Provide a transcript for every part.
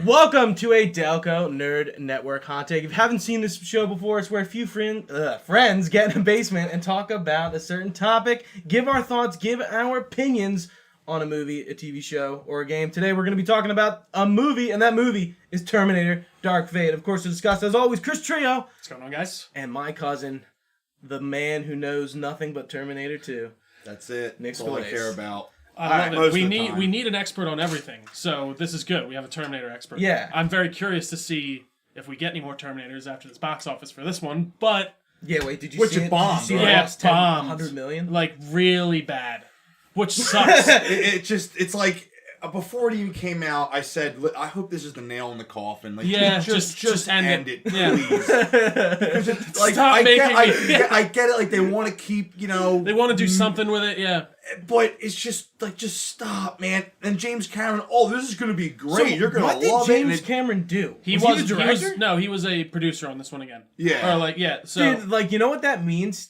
Welcome to a Delco Nerd Network hot take. If you haven't seen this show before, it's where a few friends get in a basement and talk about a certain topic, give our thoughts, give our opinions on a movie, a TV show, or a game. Today we're going to be talking about a movie, and that movie is Terminator Dark Fate. Of course, to discuss, as always, Chris Trio. What's going on, guys? And my cousin, the man who knows nothing but Terminator 2. That's it. Nick That's all I Squillace. care about. I love it. We We need an expert on everything, so this is good. We have a Terminator expert. Yeah. I'm very curious to see if we get any more Terminators after this box office for this one, but... Yeah, wait, did you Which see it it? bombed, Did you see right? it Yeah, lost bombed. 100 million? Like, really bad. Which sucks. It's like, before it even came out, I said, I hope this is the nail in the coffin. Like, Yeah, just end it, Yeah. please. Because it's, like, Stop I making get it, like, they want to keep, They want to do something with it, yeah. but it's just, like, just stop, man. And James Cameron, this is going to be great. So you're going to what did love James it. Cameron do? He was the director? No, he was a producer on this one again. Yeah. Or, like, yeah, so... Dude, like, you know what that means?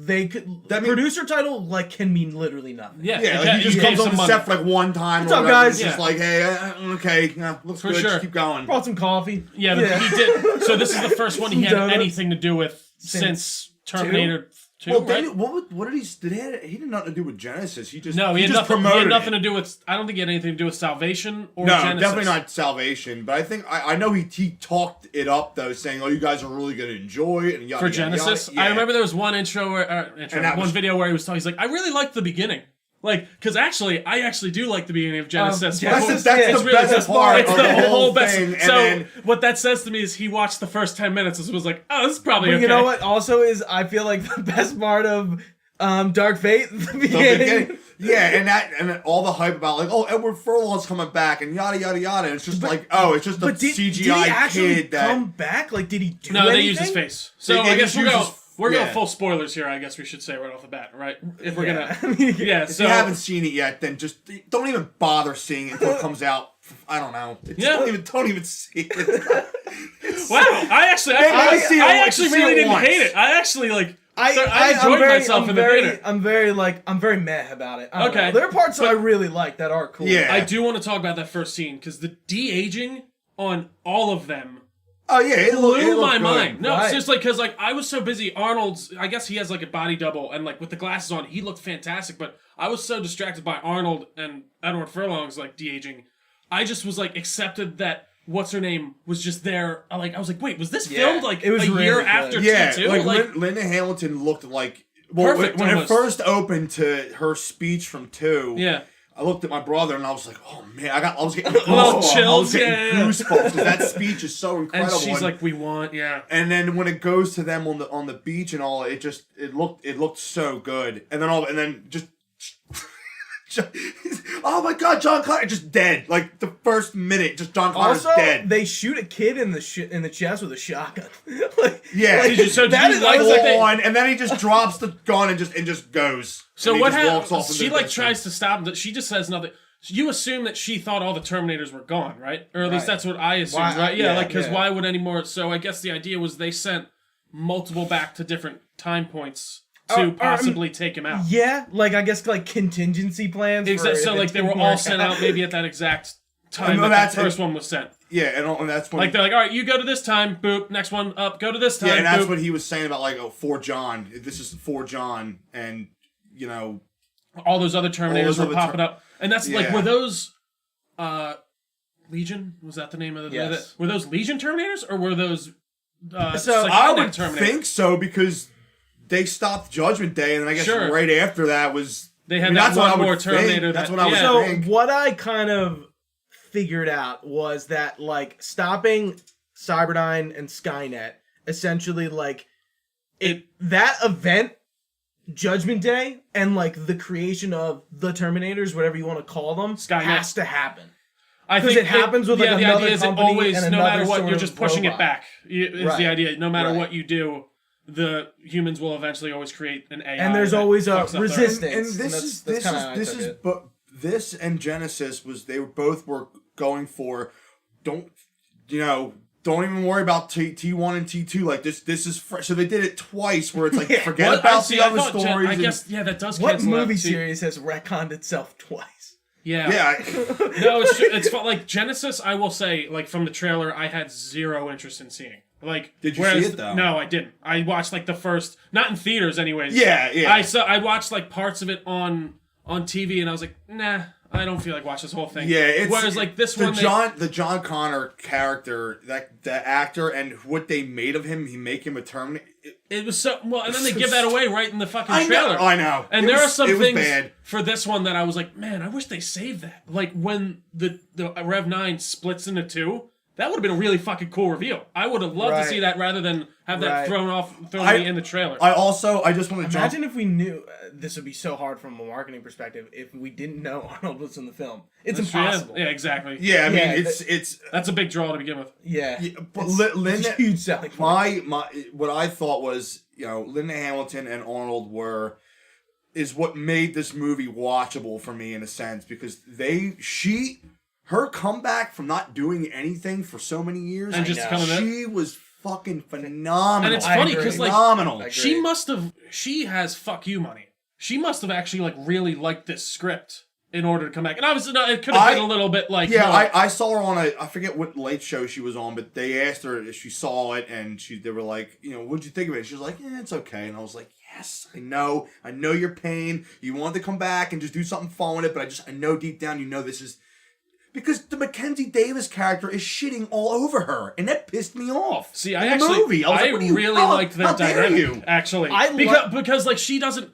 Producer title, like, can mean literally nothing. Yeah, Like, he just comes on the set for, like, one time. What's or up, whatever. guys? It's just like, hey, okay, looks For good, sure. just keep going. Brought some coffee. Yeah, he did. So this is the first one he had Donuts. anything to do with since Terminator 2, Well, right? what did he did nothing to do with Genesis. He had nothing to do with. I don't think he had anything to do with Salvation or Genesis. Definitely not Salvation. But I think I know he talked it up though, saying, "Oh, you guys are really gonna enjoy it." And yada, For yada, Genesis. yada. Yeah. I remember there was one video where he was talking. He's like, "I really liked the beginning." Like, because I actually do like the beginning of Genesis. That's the best part. It's of the whole best. thing. So what that says to me is he watched the first 10 minutes and was like, "Oh, this is probably But okay." you know what? Also, is I feel like the best part of Dark Fate, the beginning. Yeah, and all the hype about like, Edward Furlong's coming back and yada yada yada. And it's just it's just a CGI did he actually kid that come back? Like, did he do No, anything? they used his face. So They I guess we're going yeah. full spoilers here. I guess we should say right off the bat, right? If we're Yeah. gonna, yeah. If So you haven't seen it yet, then just don't even bother seeing it until it comes out. I don't know. Don't even see it. wow, I actually really didn't hate it. I actually like. I enjoyed myself in the theater. I'm very meh about it. I don't Okay. know. There are parts that I really like that are cool. Yeah. I do want to talk about that first scene because the de-aging on all of them. Oh yeah, it blew my good. mind. No, Right. seriously, because like I was so busy. Arnold's, I guess he has like a body double, and like with the glasses on, he looked fantastic. But I was so distracted by Arnold and Edward Furlong's like de-aging. I just was like accepted that what's her name was just there. I was like, wait, was this filmed like it was a really year good. after Yeah, T2? like Linda Hamilton looked like Perfect, when it almost. first opened to her speech from 2. Yeah. I looked at my brother and I was like, "Oh man, I was getting little goosebumps. chills, I was getting yeah. goosebumps because that speech is so And incredible." she's like, we want, yeah. and then when it goes to them on the beach and all, it looked so good. And then just oh my God, John Connor just dead. Like the first minute, just John Connor's Also, dead. they shoot a kid in the chest with a shotgun. Yeah, Did you like on, and then he just drops the gun and just goes. So and he what just walks off happens? into She the like distance. tries to stop him. She just says nothing. You assume that she thought all the Terminators were gone, right? Or at least Right. that's what I assumed, Why- right? Yeah, because yeah. why would any more? So I guess the idea was they sent multiple back to different time points to possibly take him out. Yeah, like I guess like contingency plans. Exactly. for So if it like they didn't were all work sent out maybe at that exact time No, that the first one was sent. Yeah, and that's when Like they're like, all right, you go to this time, boop. Next one up, go to this time. yeah, and that's boop. what he was saying about like for John. This is for John, and all those other Terminators were other popping up, and that's like Yeah. were those Legion? Was that the name of the? Yes. Were those Legion Terminators or were those? So, I would Terminator? think so because they stopped Judgment Day, and then I guess Sure. right after that was They had that that's what one I would more think. Terminator. That's that, what I would yeah. So think. what I kind of figured out was that like stopping Cyberdyne and Skynet essentially like that event, Judgment Day, and like the creation of the Terminators, whatever you want to call them, Skynet. has to happen. I 'Cause think it happens with, like, the another idea is it company always, and no matter another what, sort you're of just pushing robot. it back. Is Right. the idea. No matter Right. what you do, the humans will eventually always create an AI. And there's that always a fucks up their- resistance. and this is but this and Genesis was they were both going for don't even worry about T1 and T2 like this is fresh. So they did it twice where it's like forget about the other stories. I guess that does. What cancel out. movie See, series has retconned itself twice? Yeah. No, it's like Genesis. I will say, like from the trailer, I had zero interest in seeing. Like, did you see it though? No, I didn't. I watched like the first, not in theaters, anyways. Yeah. I watched like parts of it on TV, and I was like, nah, I don't feel like watching this whole thing. Yeah, whereas like this the one, the John Connor character, the actor, and what they made of him, he make him a Terminator. It was so well, and then they give that away right in the fucking trailer. I know. And there are some things for this one that I was like, man, I wish they saved that. Like when the Rev 9 splits into two. That would have been a really fucking cool reveal. I would have loved to see that rather than have that thrown me in the trailer. I just want to imagine if we knew this would be so hard from a marketing perspective if we didn't know Arnold was in the film. It's impossible. Yeah, exactly. Yeah, I mean it's that's a big draw to begin with. Yeah, but Linda, huge selling point. What I thought was Linda Hamilton and Arnold is what made this movie watchable for me in a sense because her comeback from not doing anything for so many years, and she was fucking phenomenal. And it's funny because like she has fuck you money. She must have actually like really liked this script in order to come back. And obviously it could have been a little bit like I saw her on I forget what late show she was on, but they asked her if she saw it and they were like, what'd you think of it? She was like, yeah, it's okay. And I was like, yes, I know your pain. You wanted to come back and just do something fun with it, but I know deep down this is. Because the Mackenzie Davis character is shitting all over her, and that pissed me off. See, I really liked their dynamic. Actually, because like she doesn't.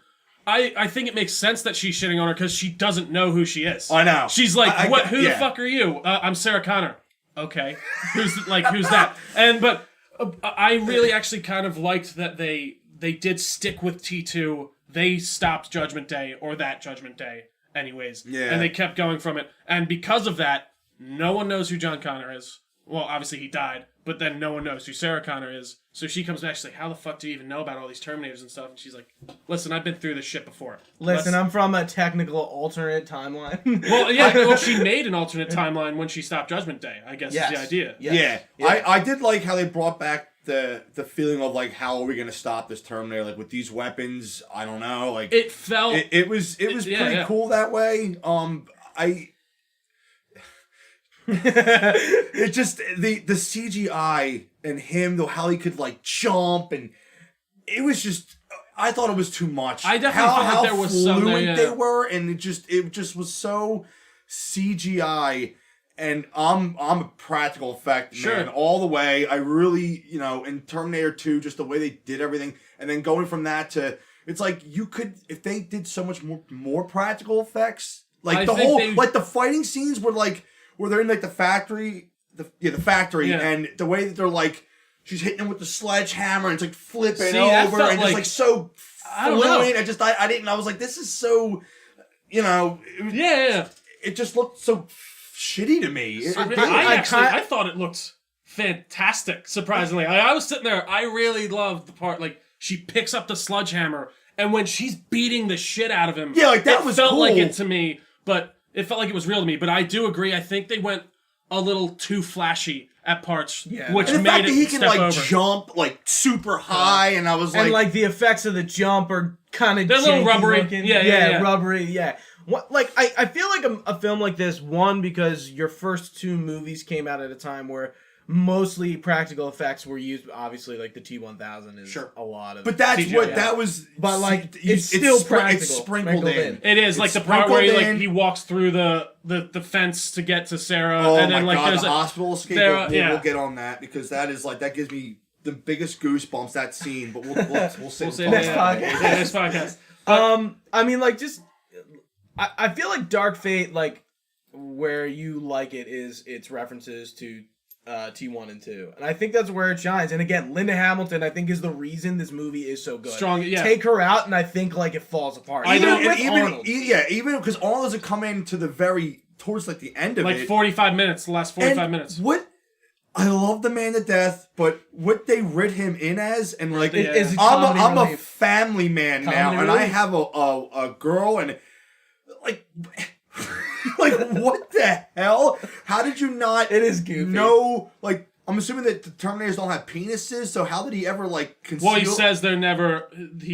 I think it makes sense that she's shitting on her because she doesn't know who she is. I know. She's like, what? Who the fuck are you? I'm Sarah Connor. Okay, who's that? But I really actually kind of liked that they did stick with T2. They stopped Judgment Day or that Judgment Day. Anyways, and they kept going from it, and because of that, no one knows who John Connor is. Well, obviously he died, but then no one knows who Sarah Connor is. So she comes back, she's like, how the fuck do you even know about all these Terminators and stuff? And she's like, listen, I've been through this shit before. I'm from a technical alternate timeline. Well, she made an alternate timeline when she stopped Judgment Day, I guess is the idea. Yeah. I did like how they brought back the feeling of like how are we gonna stop this Terminator like with these weapons. I don't know, like it felt it was pretty cool that way. It just the CGI and him though how he could like jump and it was just I thought it was too much. I definitely felt like there was some fluent they were and it just was so CGI. And I'm a practical effect man all the way. I really, in Terminator 2, just the way they did everything, and then going from that to, it's like you could, if they did so much more practical effects, like like the fighting scenes were like, where they're in like the factory, and the way that they're like, she's hitting him with the sledgehammer and it's like flipping over and just like so fluent. I was like, this is so, it just looked so shitty to me. I thought it looked fantastic, surprisingly. I was sitting there, I really loved the part, like, she picks up the sledgehammer, and when she's beating the shit out of him, that was felt cool. like it to me, but it felt like it was real to me. But I do agree, I think they went a little too flashy at parts, which and the made fact it that he can step like over. jump like super high, and I was like, and like the effects of the jump are kind of they're a little rubbery. Looking. Yeah, rubbery. Yeah. What like I feel like a film like this, one, because your first two movies came out at a time where mostly practical effects were used. Obviously, like the T-1000 is a lot of. But that's CGI. what that was. But like it's still practical. It's sprinkled in. It is like the part where he walks through the fence to get to Sarah. Oh and then, my like, god, there's the hospital escape. We'll get on that because that is like that gives me the biggest goosebumps, that scene. But we'll say next podcast. Next podcast. I mean, like just. I feel like Dark Fate, like, where you like it is its references to T1 and 2. And I think that's where it shines. And again, Linda Hamilton, I think, is the reason this movie is so good. Strong, yeah. Take her out, and I think, like, it falls apart. Even because Arnold doesn't come in to towards, like, the end of it. Like 45 minutes, the last 45 minutes. I love the man to death, but what they writ him in as, and, like, I'm a family man now, and I have a girl, and... Like, what the hell? How did you not? It is goofy. Know, like, I'm assuming that the Terminators don't have penises, so how did he ever, like, conceal? Well, he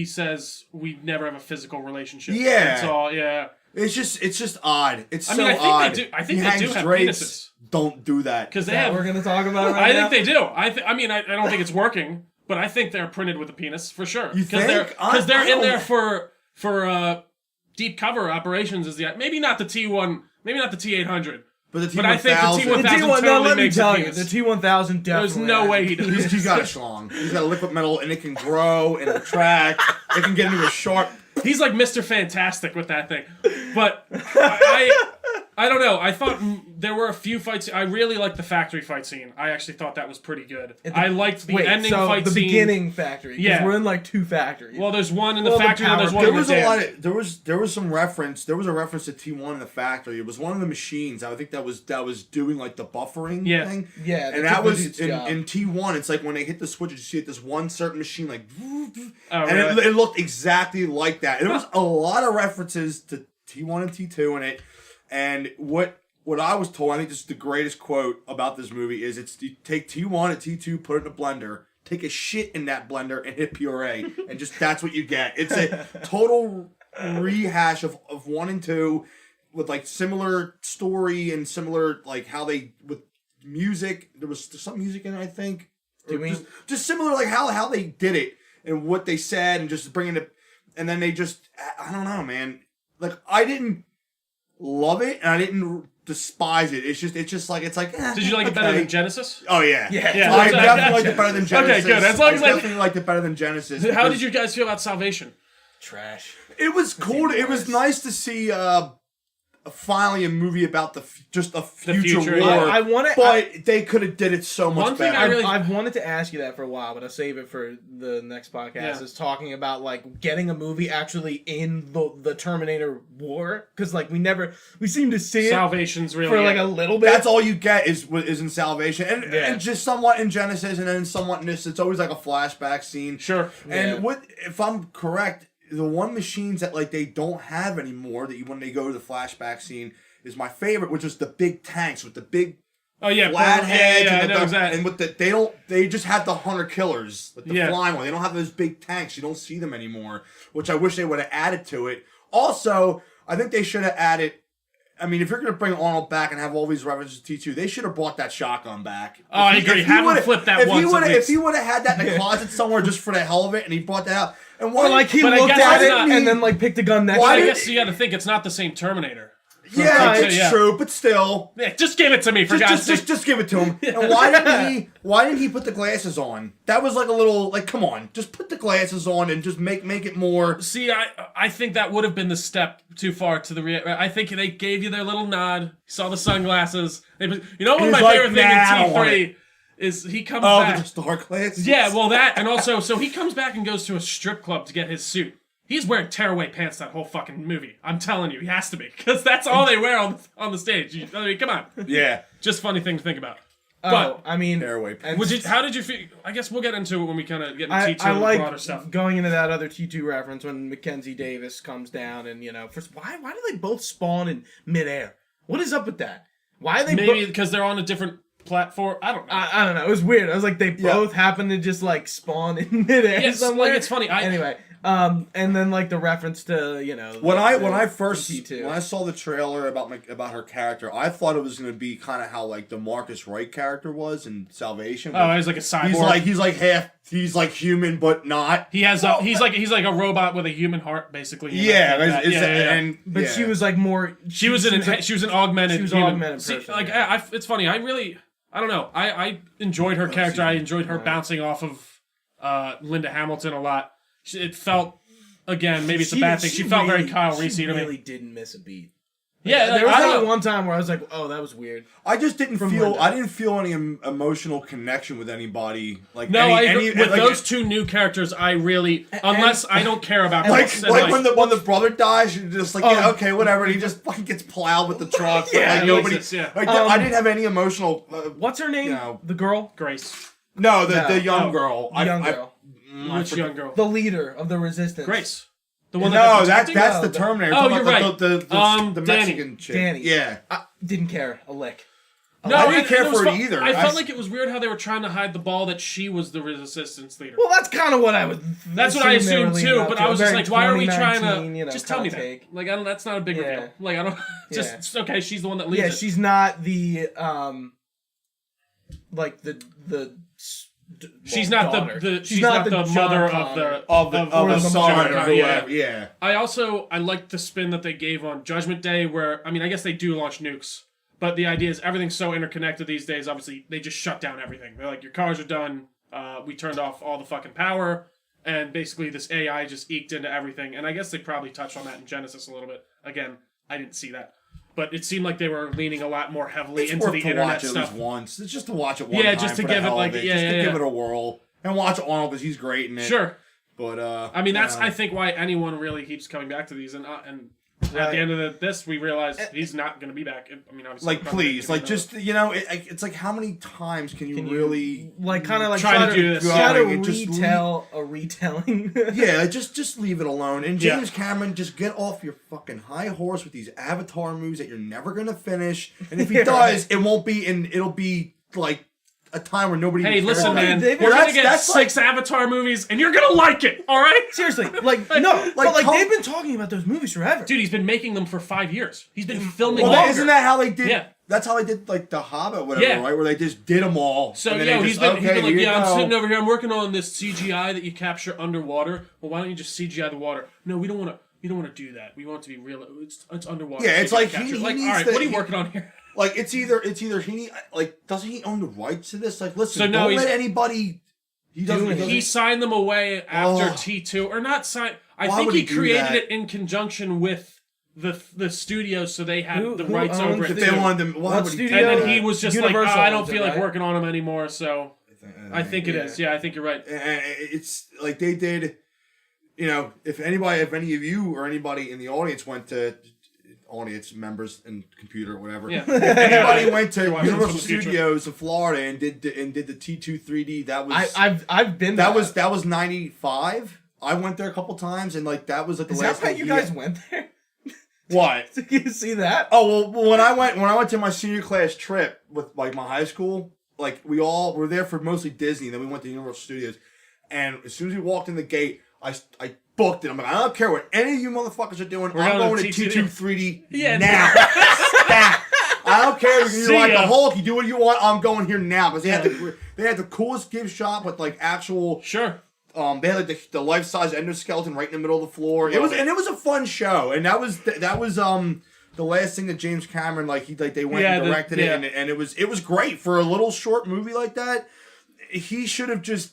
says we never have a physical relationship. Yeah. It's all, yeah. It's just odd. It's I so mean, I think odd. they do. I think He they hangs do have drapes. penises. Don't do that. Because they That have. we're gonna talk about right now. I think they do. I mean, I don't think it's working, but I think they're printed with a penis for sure. You think? Because they're I in there don't- for deep cover operations. Is the maybe not the T1, maybe not the T800. But the But I think the T1000. T1000 The T1, totally no, let me makes a tell you, penis. the T1000 definitely. There's no has way a he does. He's got a schlong. He's got a liquid metal, and it can grow and retract. It can get into a sharp. He's like Mr. Fantastic with that thing. But I don't know. I thought there were a few fights. I really liked the factory fight scene. I actually thought that was pretty good. I liked the ending fight the scene. beginning factory. Yeah. We're in like 2 factories. Well, there's one in the Well, the factory and there's power- one There in the was a dam. lot of there was some reference. There was a reference to T1 in the factory. It was one of the machines. I think that was doing like the buffering Yeah. thing. Yeah, and that was in T1. It's like when they hit the switch, you see it this one certain machine like, and really? it looked exactly like that. And there was a lot of references to T1 and T2 in it. And what I was told, I think this is the greatest quote about this movie is it's you take T1 and T2, put it in a blender, take a shit in that blender and hit puree, and just that's what you get. It's a total rehash of 1 and 2 with like similar story and similar like how they with music. There was some music in it, I think. Just similar like how they did it and what they said and just bringing it, and then they just I don't know, man. Like I didn't love it and I didn't despise it. It's just like it's like. Did you like it better than Genesis? Oh yeah, Yeah. I definitely liked it better than Genesis. Okay, good. As long as I definitely liked it better than Genesis. How did you guys feel about Salvation? trash. It was cool. It was nice to see finally a movie about just a future future, war. yeah. I want to, but they could have did it so much One thing better. I've wanted to ask you that for a while, but I'll save it for the next podcast. Yeah. Is talking about like getting a movie actually in the Terminator War, because like we seem to see it Salvation's really for like a little bit. That's all you get is in Salvation, Yeah. and just somewhat in Genesis, and then somewhat in this. It's always like a flashback scene. Sure. And Yeah. if I'm correct, the one machines that like they don't have anymore that when they go to the flashback scene is my favorite, which is the big tanks with the big Oh yeah, flat heads I and, know exactly. and with they just have the hunter killers, like the Yeah. flying one. They don't have those big tanks. You don't see them anymore, which I wish they would have added to it. Also, I think they should have added. I mean, if you're going to bring Arnold back and have all these references to T2, they should have brought that shotgun back. Oh, I agree. Have him flip that once at If least. he would have had that in a closet somewhere just for the hell of it, and he brought that out, and or like he But I looked guess at it's it not- and then like picked a gun next Why to I it. guess you got to think it's not the same Terminator. yeah, Right. it's Yeah. true, but still. Yeah, just give it to me for God's sake. Just give it to him. And why didn't he put the glasses on? That was like a little like come on, just put the glasses on and just make it more. See, I think that would have been the step too far to the I think they gave you their little nod. Saw the sunglasses. You know, one of He's my like, favorite things "Nah, I don't in want T3 is he comes Oh, back. the star glasses. Yeah, well that, and also, so he comes back and goes to a strip club to get his suit. He's wearing tearaway pants that whole fucking movie. I'm telling you, he has to be, because that's all they wear on the stage. I mean, come on. Yeah. Just funny thing to think about. Oh, But I mean, Tearaway and how did you feel? I guess we'll get into it when we kind of get into I T2 and the like broader stuff. going into that other T2 reference when Mackenzie Davis comes down and first why do they both spawn in midair? What is up with that? Why are they Maybe because they're on a different platform. I don't know. I don't know. It was weird. I was like, they both happen to just like spawn in midair Yes, somewhere. like it's funny. Anyway, and then like the reference to When I T2. saw the trailer about her character, I thought it was going to be kind of how like the Marcus Wright character was in Salvation. Oh, he's like a cyborg. He's like human but not. He has he's like a robot with a human heart, basically. Yeah, Like that. and But yeah. she was like more. She was an augmented. She was human. augmented See, person, like yeah. it's funny. I don't know. I enjoyed her character. I enjoyed her bouncing off of Linda Hamilton a lot. It felt, again, maybe it's a bad thing. She felt very Kyle Reese to me. She really didn't miss a beat. Yeah, There was I that don't know. one time where I was like, "Oh, that was weird." I just didn't From feel. Linda. I didn't feel any emotional connection with anybody. Like No, I agree. With like, those two new characters, I really, unless I don't care about Like Chris and, when the brother dies, you're just like, yeah, Oh. okay, whatever. And he just fucking gets plowed with the truck. Yeah, like he nobody. exists, yeah. Like, I didn't have any emotional. What's her name? No. The girl, Grace. No, No. the young Oh. girl. the young girl, Which young girl? the leader of the resistance. Grace. The one No, that's that's protecting? the Terminator. Oh, Talking you're about right. The Danny. Mexican chick. Danny. Yeah. I didn't care a lick. No, I didn't care for it fun. either. I felt like it was weird how they were trying to hide the ball that she was the resistance leader. Well, that's kind of what I was. That's what I assumed too. But I was just like, why are we trying to? You know, just tell me that. Like, I don't. That's not a big reveal. Like, I don't. Just okay. She's the one that leads. Yeah, it. she's not the like the. She's not daughter. she's not the mother of the son or yeah. whoever. Yeah. I liked the spin that they gave on Judgment Day, where I mean, I guess they do launch nukes. But the idea is everything's so interconnected these days, obviously, they just shut down everything. They're like, your cars are done, we turned off all the fucking power, and basically this AI just eked into everything. And I guess they probably touched on that in Genesis a little bit. Again, I didn't see that. But it seemed like they were leaning a lot more heavily into the internet stuff. Watch it once. It's just to watch it one time. Yeah, just to give it like, give it a whirl. And watch Arnold because he's great in it. Sure. But, I mean, that's, I think, why anyone really keeps coming back to these. And at the end of this, we realize he's not going to be back. I mean, obviously, like, please, like, just it's like, how many times can you really like kind of like try to do this? Try to retell a retelling. Yeah, just leave it alone. And James Cameron, just get off your fucking high horse with these Avatar movies that you're never gonna finish. And if he does, it won't be, and it'll be like a time where nobody. Hey, listen, man, we're well, gonna get 6 Avatar movies, and you're gonna like it, all right? Seriously, like no, but like they've been talking about those movies forever. Dude, he's been making them for 5 years. He's been filming. Well, isn't that how they did? Yeah. That's how they did like The Hobbit, whatever, right? Where they just did them all. So and yeah, he's been like, yeah, I'm sitting over here. I'm working on this CGI that you capture underwater. Well, why don't you just CGI the water? No, we don't want to. We don't want to do that. We want it to be real. It's underwater. Yeah, it's like he like, all right, what are you working on here? Like it's either he like doesn't he own the rights to this? Like listen, so don't let anybody. He signed them away after T2 or not signed. I think he created it in conjunction with the studio, so they had the rights over it. If they wanted them, and then he was just like, I don't feel like working on them anymore. So I think it is. Yeah, I think you're right. And it's like they did. You know, if any of you or anybody in the audience went to audience members and computer or whatever, if anybody went to Universal Studios in Florida and did the T2 3D, that was I've been there. That was 95. I went there a couple times and like that was like the last time you guys went there. What? Did you see that? Oh well, when I went to my senior class trip with like my high school, like we all were there for mostly Disney. Then we went to Universal Studios, and as soon as we walked in the gate, I booked it. I'm like, I don't care what any of you motherfuckers are doing. I'm going to T2 3D now. I don't care if you're like the Hulk. You do what you want. I'm going here now because they had the coolest gift shop with like actual. Sure. They had like the life size endoskeleton right in the middle of the floor. It was a fun show, and that was the last thing that James Cameron they went and directed it, and it was great for a little short movie like that. He should have just.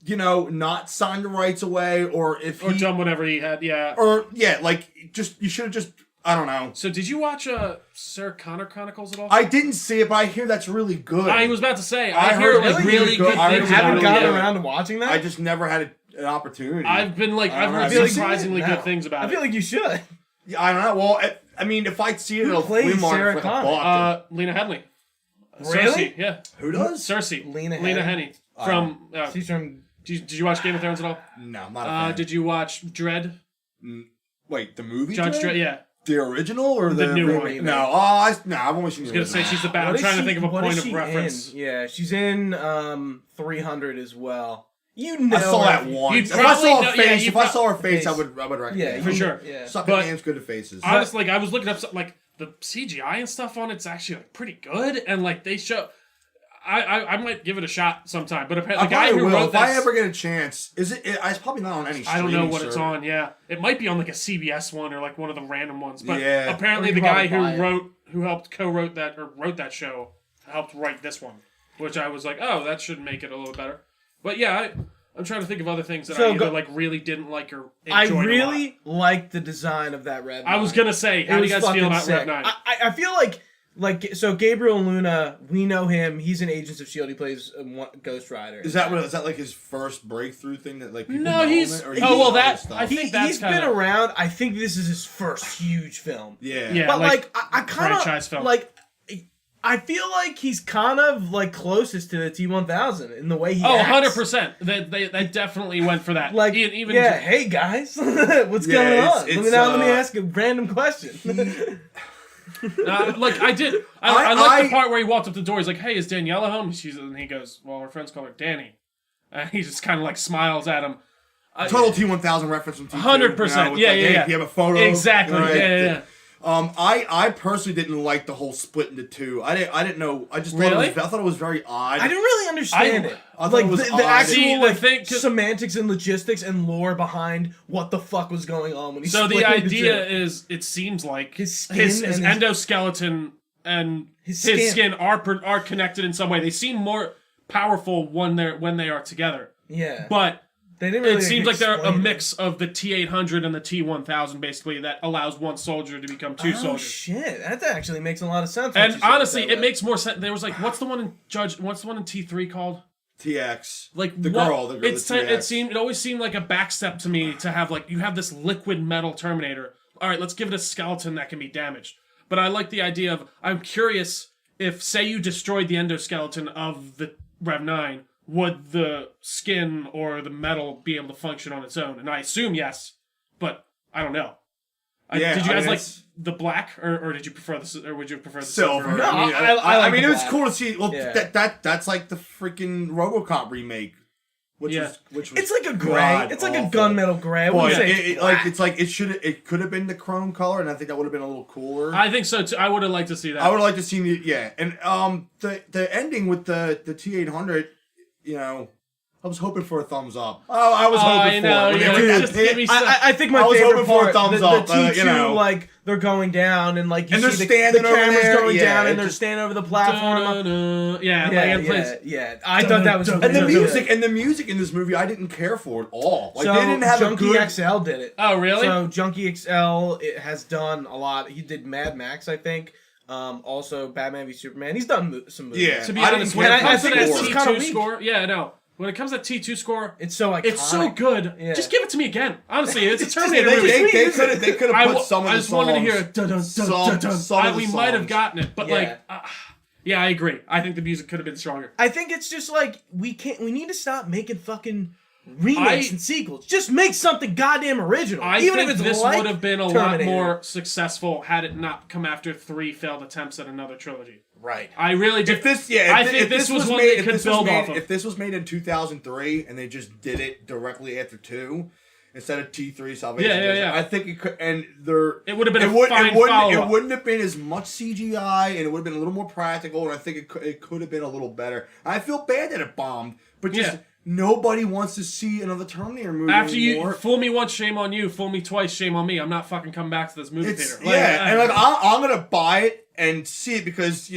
Not signed the rights away, or done whatever he had, you should have just, I don't know. So did you watch Sarah Connor Chronicles at all? I didn't see it, but I hear that's really good. I was about to say, I hear really good things. I haven't gotten around to watching that. I just never had an opportunity. I've heard surprisingly good things about it. I feel like you should. Yeah, I don't know. Well, I mean, if I see it, it'll flea market for Connor? Lena Headey. Really? Cersei, yeah. Who does? Cersei. Lena Headey. From. She's from. Did you watch Game of Thrones at all? No, I'm not a fan. Did you watch Dredd? Wait, the movie? Judge Dredd, yeah. The original or the new one? No, I've only seen the original. I was going to say she's the bad. I'm trying to think of a point of reference. Yeah, she's in 300 as well. I saw that once. If I saw her face, I would recognize her. For sure. Yeah. Sucking names good at faces. Honestly, I was looking up something like the CGI and stuff on it's actually pretty good, and like they show. I might give it a shot sometime, but apparently the guy who wrote if I ever get a chance, it's probably not on any. I don't know what it's on. Yeah, it might be on like a CBS one or like one of the random ones. But yeah. apparently the guy who co-wrote that or wrote that show helped write this one, which I was like, oh, that should make it a little better. But yeah, I'm trying to think of other things that I either like really didn't like or enjoyed. I really liked the design of that Rev 9. I was gonna say, how do you guys feel about Rev 9? I feel so Gabriel Luna, we know him. He's in Agents of S.H.I.E.L.D. He plays Ghost Rider. Is that like his first breakthrough thing that like people know I think he's been around. I think this is his first huge film. Yeah. But I kind franchise film. I feel like he's kind of like closest to the T-1000 in the way he acts. 100%. They definitely went for that. Hey guys, what's going on? Let me ask a random question. Like I did. I like the part where he walked up the door. He's like, "Hey, is Daniela home?" And he goes, "Well, her friends call her Danny." And he just kind of like smiles at him. Total T1000 reference from T2. 100%. Yeah. You have a photo. Exactly. Right? Yeah. I personally didn't like the whole split into two. I didn't know. I just thought Really? I thought it was very odd. I didn't really understand it. I thought Like it was the odd. actual See, like the thing- semantics and logistics and lore behind what the fuck was going on when he. So split the into idea two. is, it seems like His skin his and his- endoskeleton and his skin are connected in some way. They seem more powerful when they are together. Yeah, But they didn't really it seems like they're a explain it. mix of the T-800 and the T-1000, basically, that allows one soldier to become two Oh soldiers. shit, that actually makes a lot of sense. And honestly, it makes more sense. There was like, what's the one in T3 called? TX. Like the what, girl. The TX. It always seemed like a backstep to me to have like, you have this liquid metal Terminator. All right, let's give it a skeleton that can be damaged. But I like the idea of, I'm curious if, say, you destroyed the endoskeleton of the Rev 9, would the skin or the metal be able to function on its own? And I assume yes, but I don't know. Did you guys like the black, or did you prefer or would you prefer the silver? No, I mean, the it was black. cool to see. Well, Yeah. that's like the freaking RoboCop remake, which was It's like a gray. god It's like a awful. gunmetal gray. I Boy, wouldn't say it could have been the chrome color, and I think that would have been a little cooler. I think so too. I would have liked to see that. I would have liked to see and the ending with the T800, I was hoping for a thumbs up. Oh, I was hoping know, for it. yeah, When they just hit- give me some- I think my I was favorite hoping for a part, thumbs the up, T2, like they're going down and like you And they're see standing the over cameras there, going yeah, down it and they're just- standing over the platform. Yeah. I thought that was and really the music good. and the music in this movie I didn't care for at all. Like So they didn't have Junkie a good. XL did it. Oh, really? So Junkie XL has done a lot. He did Mad Max, I think. Also Batman v Superman. He's done some movies. Yeah. To be I honest, didn't when it care comes for to the that score. It's kinda T2 weak. score, when it comes to that T2 score, It's so iconic. it's so good. Yeah. Just give it to me again. Honestly, it's a Just- Terminator they, movie. they could have put some of the I just wanted to hear songs- it. Dun, dun, dun, some- dun, dun. some of the We might have songs. gotten it, but Yeah. yeah, I agree. I think the music could have been stronger. I think it's just like we need to stop making fucking remakes and sequels. Just make something goddamn original. I Even think if it's this like would have been a Terminator. lot more successful had it not come after 3 failed attempts at another trilogy. Right. I really do. If this, I think this was one they could build off of. If this was made in 2003 and they just did it directly after 2 instead of T3 Salvation, Yeah. I think it could. And It would have been it a would, fine it wouldn't, follow-up. It wouldn't have been as much CGI, and it would have been a little more practical. And I think it could have been a little better. I feel bad that it bombed, but just nobody wants to see another Terminator movie After anymore. you fool me once, shame on you. Fool me twice, shame on me. I'm not fucking coming back to this movie theater. I'm gonna buy it and see it because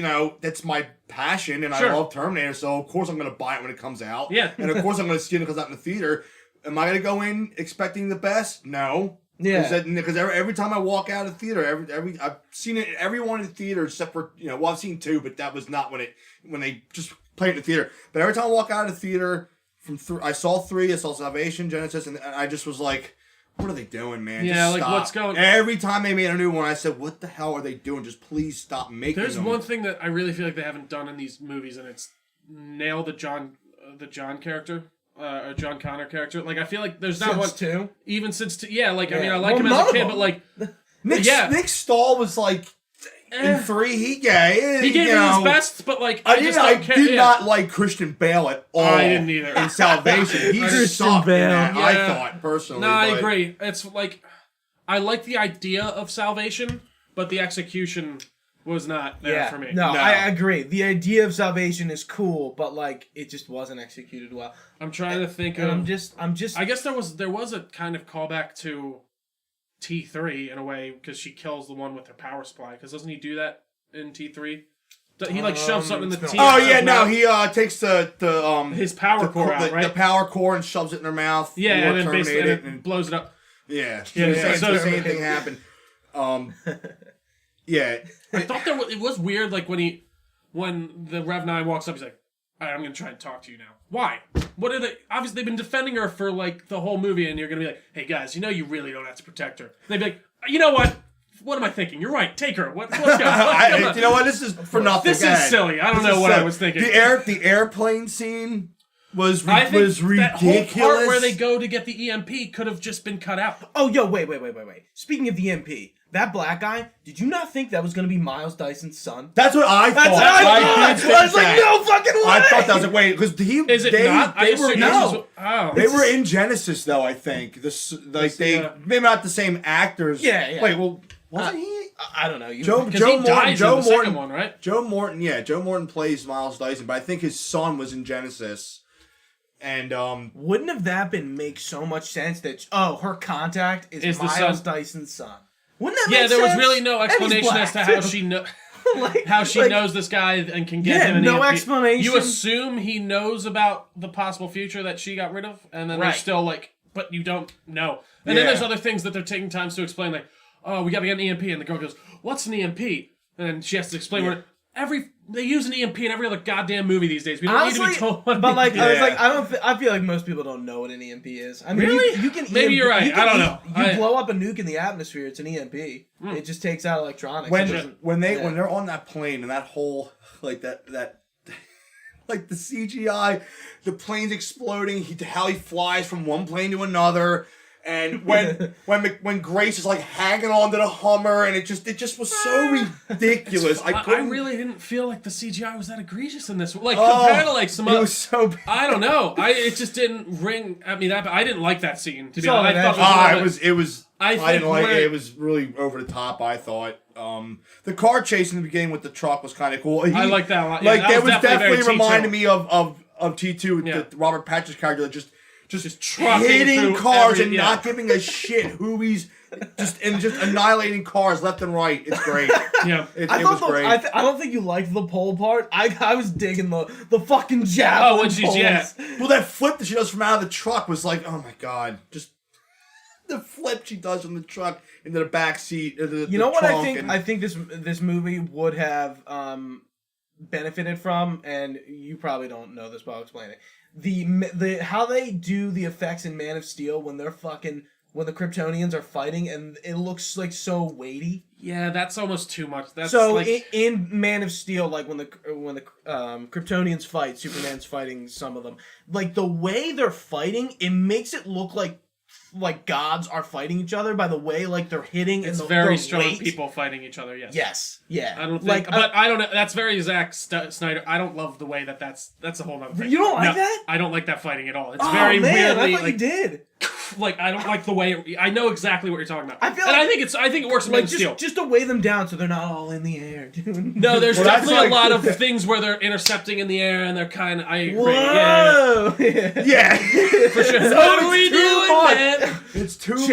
that's my passion and Sure. I love Terminator, so of course I'm gonna buy it when it comes out. Yeah. And of course I'm gonna see it when it comes out in the theater. Am I gonna go in expecting the best? No. Yeah. Because every time I walk out of the theater, I've seen it everyone in the theater except for I've seen 2, but that was not when they just played it in the theater. But every time I walk out of the theater I saw 3, I saw Salvation, Genesis, and I just was like, what are they doing, man? Yeah, Just like, stop. what's going- Every time they made a new one, I said, what the hell are they doing? Just please stop making There's them. one thing that I really feel like they haven't done in these movies, and it's nail the John character, or John Connor character. Like, I feel like there's not one. Since 2? Even since 2. Yeah, like, I Yeah. mean, I like Well, him as none a of kid, them. but like, Nick Stahl was like in 3. He gave me his best, but like, I just I don't care. did not like Christian Bale at all. I didn't either. In Salvation, he Christian sucked. In Bale. that, I Yeah. thought personally. No, I but- agree. It's like, I like the idea of Salvation, but the execution was not there for me. No, I agree. The idea of Salvation is cool, but like it just wasn't executed well. I'm trying to think And of. I'm just. I guess there was a kind of callback to T3 in a way because she kills the one with her power supply. Because doesn't he do that in T3? He like shoves something in the it's T. been a Oh while. yeah, no, he takes the his power core out, right? The power core and shoves it in their mouth. Yeah, or and then basically terminate and blows it up. Yeah, Yeah, So the so- same thing happened. Yeah, I thought it was weird, like when the Rev 9 walks up, he's like, "All right, I'm gonna try and talk to you now." Why? What are they? Obviously, they've been defending her for like the whole movie, and you're gonna be like, "Hey guys, you really don't have to protect her." And they'd be like, "You know what? What am I thinking? You're right. Take her. What's going on?" you know what? This is for nothing. This Go is ahead. silly. I don't This know is what I silly. was thinking. The airplane scene was I think was that ridiculous. whole part where they go to get the EMP could have just been cut out. Oh, yo, wait. Speaking of the MP, That black guy, did you not think that was going to be Miles Dyson's son? That's what I thought. That's what I thought. I was like, no fucking way. I thought that was like, wait, because Is it not? They were no. They were in Genesis though. I think maybe not the same actors. Yeah. Wait, well, wasn't he? I don't know. Joe Morton, Morton, one, right? Joe Morton, yeah, Joe Morton plays Miles Dyson, but I think his son was in Genesis. And wouldn't have that make so much sense that her contact is Miles Dyson's son? Wouldn't that make sense? Yeah, there was really no explanation as to how she knows this guy and can get him an no EMP. explanation. You assume he knows about the possible future that she got rid of, and then they're still like, but you don't know. And then there's other things that they're taking time to explain, like, oh, we got to get an EMP, and the girl goes, what's an EMP? And she has to explain what they use an EMP in every other goddamn movie these days. We don't need to be told what but like, I was like, I feel like most people don't know what an EMP is. I mean, really? You can maybe you're right. I don't know. You blow up a nuke in the atmosphere, it's an EMP. It just takes out electronics. When they're on that plane and that whole like that like the CGI, the plane's exploding, how he flies from one plane to another. And when Grace is like hanging onto the Hummer, and it just was so ridiculous. I really didn't feel like the CGI was that egregious in this. Like compared to like some other, it was so bad. I don't know. It just didn't ring at me that. I didn't like that scene. To be honest, it was. I didn't like it. It was really over the top. I thought the car chase in the beginning with the truck was kind of cool. I like that a lot. Yeah, like that was definitely reminded T2. me of T2, the Robert Patrick's character that just hitting cars and not giving a shit who he's just annihilating cars left and right. It's great. Yeah, it was great. I don't think you liked the pole part. I was digging the fucking javelin. Oh, when she's well, that flip that she does from out of the truck was like, oh my god, just the flip she does from the truck into the back seat. You know what I think? I think this movie would have benefited from, and you probably don't know this, but I'll explain it. The how they do the effects in Man of Steel when the Kryptonians are fighting and it looks like so weighty. Yeah, that's almost too much. That's so like... in Man of Steel, like when the Kryptonians fight, Superman's fighting some of them. Like the way they're fighting, it makes it look like gods are fighting each other by the way like they're hitting. It's and very strong people fighting each other. Yes. Yeah. I don't think, but I don't know. That's very Zack Snyder. I don't love the way that's a whole nother thing. You don't like that? I don't like that fighting at all. It's very weirdly. I thought you did. Like I don't like the way. I know exactly what you're talking about. I feel I think it works in Man of Steel. Just to weigh them down so they're not all in the air, dude. No, there's definitely a lot of things where they're intercepting in the air and they're kind of. I agree. Whoa! Yeah. For sure. What are we doing, man? It's too much.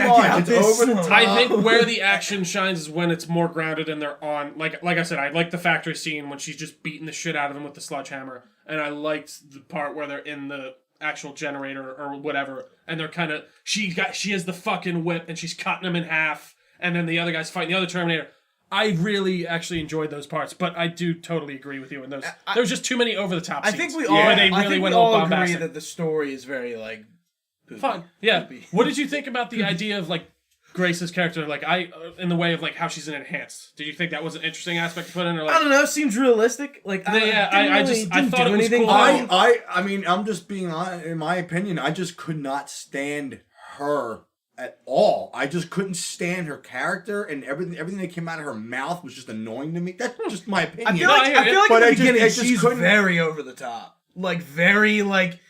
It's over the top. I think where the action shines is when it's more grounded and they're on. Like I said, I like the factory scene when she's just beating the shit out of him with the sledgehammer, and I liked the part where they're in the actual generator or whatever, and they're kind of she has the fucking whip and she's cutting him in half, and then the other guy's fighting the other Terminator. I really actually enjoyed those parts, but I do totally agree with you in those. There was just too many over the top scenes. I think we all agree bombastic. that the story is very like poopy. Fun. Yeah. Poopy. What did you think about the idea of like Grace's character, like in the way of like how she's an enhanced? Did you think that was an interesting aspect to put in? Or like, I don't know. It seems realistic. Like I thought it was cool. I mean, I'm just being honest. In my opinion, I just could not stand her at all. I just couldn't stand her character, and everything that came out of her mouth was just annoying to me. That's just my opinion. I feel like in the beginning she's very over the top, like very like.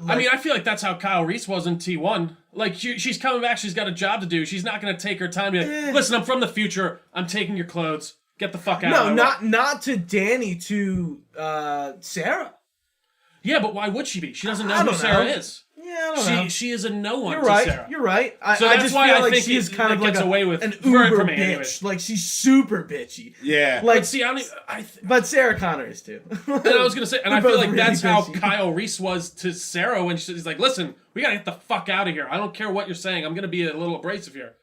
I mean, I feel like that's how Kyle Reese was in T1. Like, she's coming back, she's got a job to do. She's not going to take her time to be like, listen, I'm from the future. I'm taking your clothes. Get the fuck out of my way. Not to Danny, to Sarah. Yeah, but why would she be? She doesn't know who Sarah is. Yeah, I don't know. She is a no one to Sarah. You're right. So I that's just why feel I like think she's kind of like away with an uber bitch. Anyways. Like, she's super bitchy. Yeah. Like, but see, but Sarah Connor is too. And I was going to say, and I feel like really that's how bitchy. Kyle Reese was to Sarah when she's like, listen, we got to get the fuck out of here. I don't care what you're saying. I'm going to be a little abrasive here.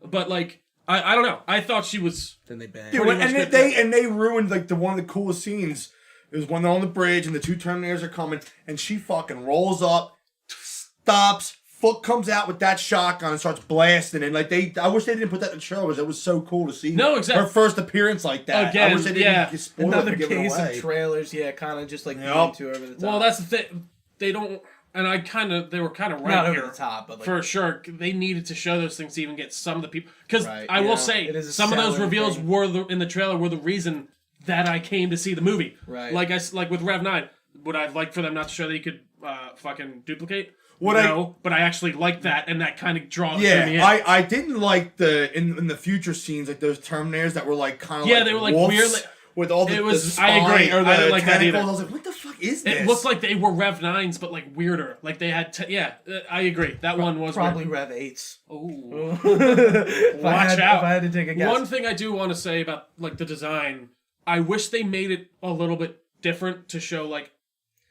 But like, I don't know. I thought she was... Then they banged. Dude, and they ruined like one of the coolest scenes. It was when they're on the bridge and the two Terminators are coming, and she fucking rolls up, stops, foot comes out with that shotgun and starts blasting. And like I wish they didn't put that in the trailers. It was so cool to see. No, exactly. Her first appearance like that. Again, I wish they didn't spoil another it and give it case away. of trailers. Yeah, kind of just like being too over the top. Well, that's the thing. They don't. and they were kind of right Not here. over the top, but like, For sure, they needed to show those things to even get some of the people. Because Right, I will say, it is a some of those selling reveals thing. in the trailer were the reason that I came to see the movie. Right. Like with Rev 9, would I like for them not to show that you could fucking duplicate? What but I actually liked that, and that kind of drew me in. I didn't like in the future scenes, like those Terminators that were like kind of they were like wolves weird. with all the, It was. the spine, I agree. Or I didn't like that either. tentacles. I was like, what the fuck is this? It looked like they were Rev 9s, but like weirder. Like they had. I agree. That one was probably weird. Rev 8s. Ooh. Watch out. If I had to take a guess. One thing I do want to say about like the design, I wish they made it a little bit different to show like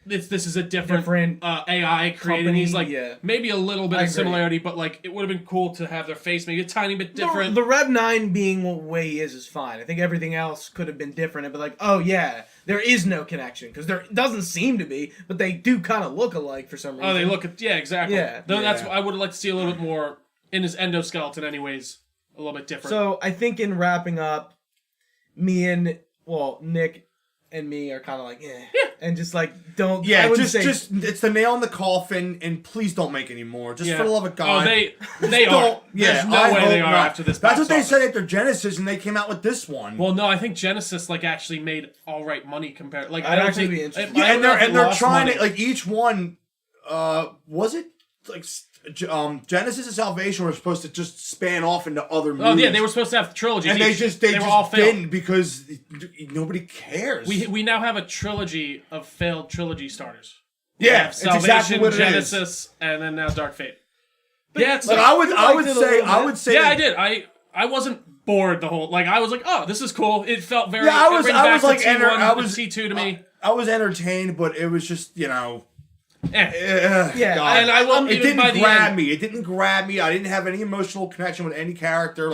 this is a different AI creating company, these, like maybe a little bit I of agree. similarity, but like it would have been cool to have their face maybe a tiny bit different. The Rev 9 being the way he is fine. I think everything else could have been different. But like, oh yeah, there is no connection because there doesn't seem to be, but they do kind of look alike for some reason. Oh, they look at exactly. Yeah. Though that's Yeah. I would like to see a little bit more in his endoskeleton, anyways, a little bit different. So I think in wrapping up, Nick and me are kind of like, and just like don't. Yeah, I wouldn't just it's the nail in the coffin, and please don't make any more. Just for the love of Oh, God. they are. Don't. There's Yeah, no I way hope they are not. after this. That's box what they office. said after Genesis, and they came out with this one. Well, no, I think Genesis like actually made all right money compared. Like I'd I don't actually think be interested. yeah, I don't know if it they're lost trying money. to like each one. Was it like Genesis and Salvation were supposed to just span off into other movies? Oh yeah, they were supposed to have trilogies, and they just were all failed. didn't because nobody cares. We now have a trilogy of failed trilogy starters. We Yeah, have it's Salvation, exactly what it is. Genesis, and then now Dark Fate. Yeah, it's Like I would say I did. I wasn't bored the whole. Like I was like, oh, this is cool. It felt very. Yeah, I was like T1, T2 to me. I was entertained, but it was just Yeah, God. And I will. It Even by didn't the grab end, me. It didn't grab me. I didn't have any emotional connection with any character.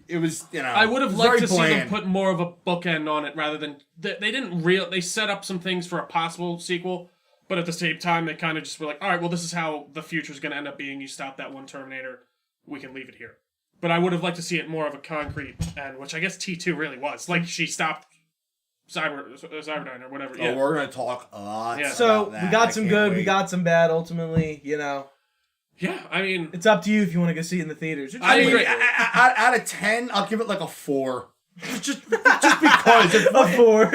It was I would have it was liked very to see them bland. put more of a bookend on it rather than they didn't They set up some things for a possible sequel, but at the same time they kind of just were like, all right, well this is how the future's going to end up being. You stop that one Terminator, we can leave it here. But I would have liked to see it more of a concrete end, which I guess T2 really was. Like she stopped Cyberdyne or whatever. Oh, we're gonna talk a lot. Yeah. So about that. we got I some can't good, wait. we got some bad. Ultimately, Yeah, I mean, it's up to you if you want to go see it in the theaters. Which I mean, agree. Out of 10, I'll give it like a 4. just because. A 4.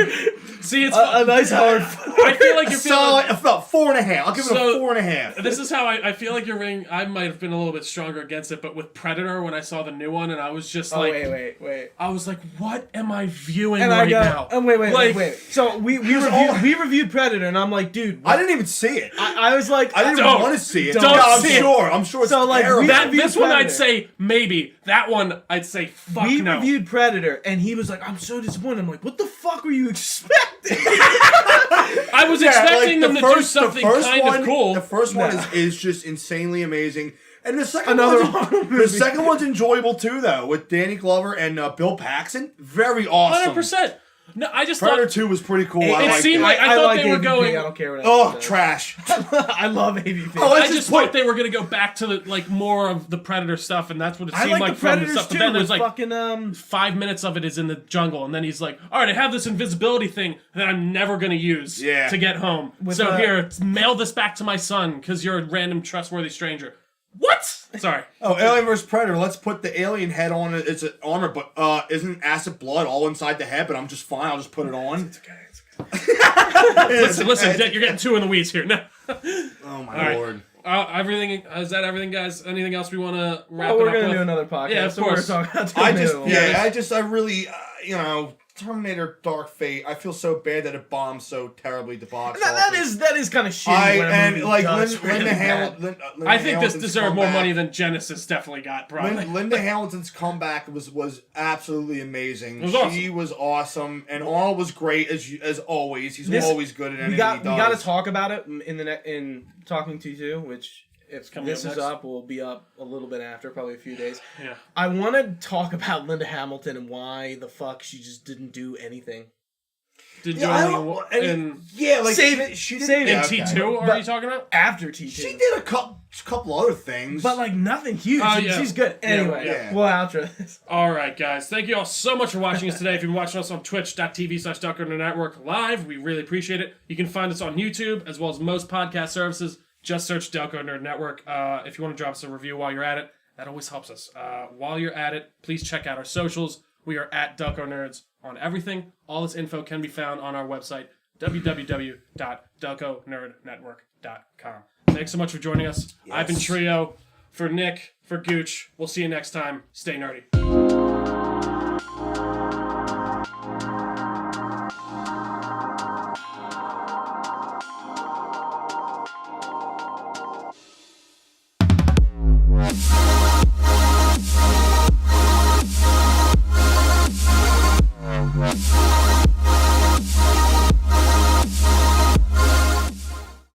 see, it's a nice hard 4. I feel like you're feeling. Solid, about 4.5. I'll give it a So, 4.5. This is how I feel like you're rating. I might have been a little bit stronger against it, but with Predator, when I saw the new one, and I was just like, wait. I was like, what am I viewing And right I go, now? and wait. Like, So we reviewed Predator, and I'm like, dude, I didn't even see it. I was like, I didn't even Don't- want to see it. don't Yeah, I'm see it. sure. I'm sure it's So, like, terrible. this one I'd Predator. say maybe. That one I'd say fuck we no. reviewed Predator, and he was like, I'm so disappointed. I'm like, what the fuck were you expecting? I was expecting them to do something kind of cool. The first one is just insanely amazing. And the second Another one's, horror movie. the second one's enjoyable too, though, with Danny Glover and Bill Paxton. Very awesome. 100%. No, I just Predator thought 2 was pretty cool. It I liked seemed it. like- I thought like they were AVP, going- I don't care what. Oh, anyone says. trash. I love AVP. Oh, I let's just put- thought they were gonna go back to the like more of the Predator stuff, and that's what it I seemed like like the from the Predators stuff. too. But then there's with like fucking 5 minutes of it is in the jungle, and then he's like, "All right, I have this invisibility thing that I'm never gonna use to get home. So here, mail this back to my son because you're a random trustworthy stranger." What? Sorry. Oh, Alien vs. Predator. Let's put the alien head on. It's an armor, but isn't acid blood all inside the head? But I'm just fine. I'll just put it on. It's okay. Listen, you're getting too in the weeds here. No. Oh my lord. Everything is that everything, guys? Anything else we want to wrap Oh, it we're up gonna with? do another podcast. Yeah, of so course. We're talking about I really, Terminator Dark Fate. I feel so bad that it bombed so terribly the box office. that is kind of shitty. Linda Hamilton. I think this deserved more money than Genesis definitely got, probably. Linda Hamilton's comeback was absolutely amazing. was awesome. She was awesome, and Arnold was great as always. He's always good at anything We he does. got to talk about it in Talking T2, which if coming this up is next. up, will be up a little bit after, probably a few days. Yeah. I want to talk about Linda Hamilton and why the fuck she just didn't do anything. Did you Save it. She Save did it. T2? Are you talking about? After T2. She did a couple other things, But like nothing huge. Oh, yeah. She's good. Anyway, yeah. we'll outro this. All right, guys. Thank you all so much for watching us today. If you've been watching us on twitch.tv/Ducker Network live, we really appreciate it. You can find us on YouTube as well as most podcast services. just search Delco Nerd Network. If you want to drop us a review while you're at it, that always helps us. While you're at it, please check out our socials. We are at Delco Nerds on everything. All this info can be found on our website, www.delconerdnetwork.com. Thanks so much for joining us. Yes. I've been Trio. For Nick, for Gooch, we'll see you next time. Stay nerdy.